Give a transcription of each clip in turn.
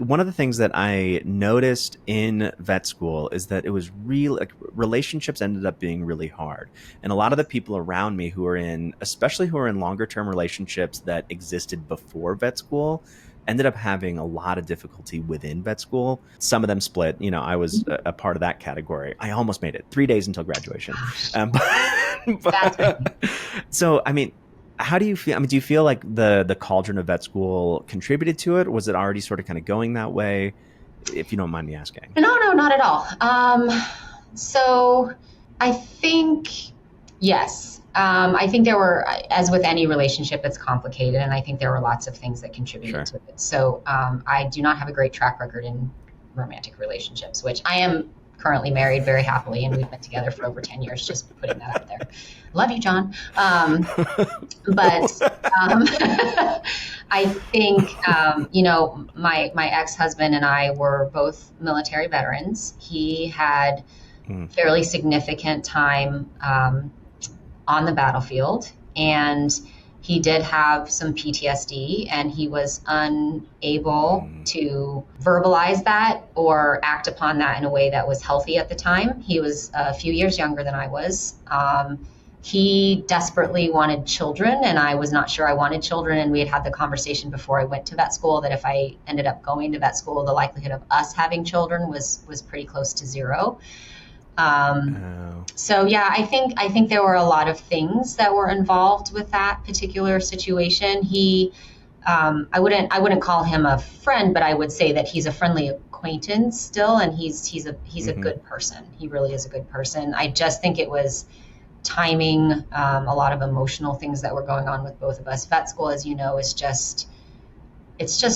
one of the things that I noticed in vet school is that it was really like relationships ended up being really hard. And a lot of the people around me who are in, especially who are in longer term relationships that existed before vet school, ended up having a lot of difficulty within vet school. Some of them split. You know, I was a part of that category. I almost made it 3 days until graduation. So, I mean, how do you feel? I mean, do you feel like the cauldron of vet school contributed to it? Was it already sort of kind of going that way? If you don't mind me asking. No, not at all. So I think, yes. I think there were, as with any relationship, it's complicated, and I think there were lots of things that contributed to it. So I do not have a great track record in romantic relationships, which I am currently married very happily, and we've been together for over 10 years, just putting that out there. Love you, John. But I think, my ex-husband and I were both military veterans. He had fairly significant time on the battlefield, and he did have some PTSD, and he was unable to verbalize that or act upon that in a way that was healthy at the time. He was a few years younger than I was. He desperately wanted children, and I was not sure I wanted children. And we had the conversation before I went to vet school that if I ended up going to vet school, the likelihood of us having children was pretty close to zero. So yeah, I think there were a lot of things that were involved with that particular situation. He, I wouldn't call him a friend, but I would say that he's a friendly acquaintance still, and he's a good person. He really is a good person. I just think it was timing, a lot of emotional things that were going on with both of us. Vet school, as you know, it's just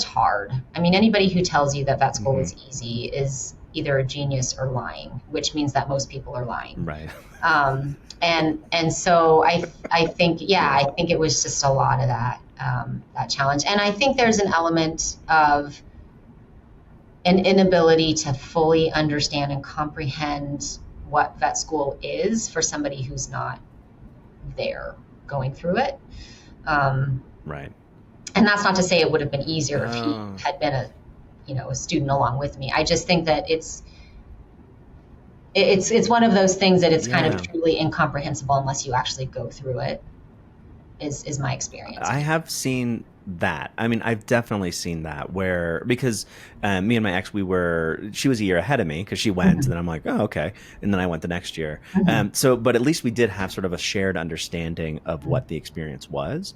hard. I mean, anybody who tells you that vet school was easy is either a genius or lying, which means that most people are lying. Right. And so I think it was just a lot of that challenge. And I think there's an element of an inability to fully understand and comprehend what vet school is for somebody who's not there going through it. Right. And that's not to say it would have been easier if he had been a student along with me. I just think that it's one of those things that it's kind of truly incomprehensible unless you actually go through it, is my experience. I have seen that. I mean, I've definitely seen that because me and my ex, she was a year ahead of me because she went and then I'm like, oh, okay. And then I went the next year. But at least we did have sort of a shared understanding of what the experience was.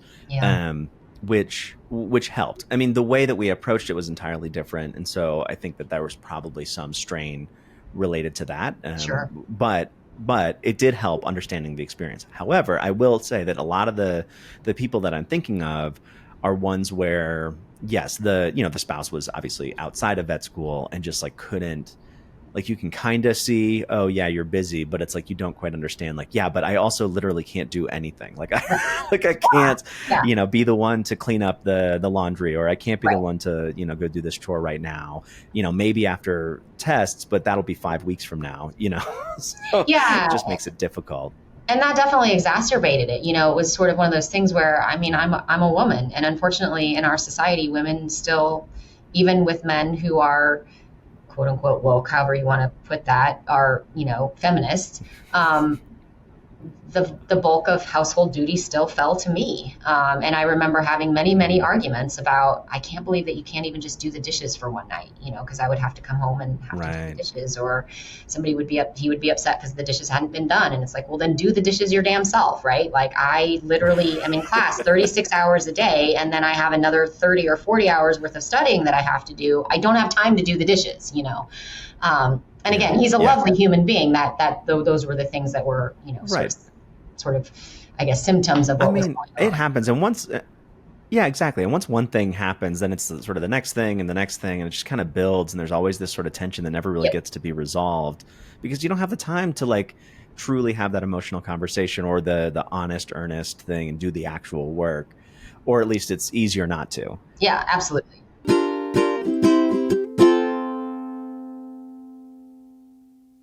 Which helped. I mean, the way that we approached it was entirely different. And so I think that there was probably some strain related to that. Sure. But it did help understanding the experience. However, I will say that a lot of the people that I'm thinking of are ones where, yes, the spouse was obviously outside of vet school and just like couldn't, like you can kind of see, oh yeah, you're busy, but it's like you don't quite understand. Like, yeah, but I also literally can't do anything. Like, I can't, be the one to clean up the laundry, or I can't be the one to, go do this chore right now. Maybe after tests, but that'll be 5 weeks from now. So it just makes it difficult. And that definitely exacerbated it. It was sort of one of those things where, I mean, I'm a woman, and unfortunately in our society, women still, even with men who are quote unquote woke, however you want to put that, are, feminists. The bulk of household duties still fell to me. And I remember having many, many arguments about, I can't believe that you can't even just do the dishes for one night, because I would have to come home and have to do the dishes, or he would be upset because the dishes hadn't been done. And it's like, well, then do the dishes your damn self, right? Like, I literally am in class 36 hours a day, and then I have another 30 or 40 hours worth of studying that I have to do. I don't have time to do the dishes, And again, he's a lovely human being. Those were the things that were, sort of, I guess, symptoms of what was going on. It happens. And once, exactly. And once one thing happens, then it's sort of the next thing and the next thing, and it just kind of builds. And there's always this sort of tension that never really gets to be resolved because you don't have the time to like truly have that emotional conversation or the honest, earnest thing and do the actual work, or at least it's easier not to. Yeah, absolutely.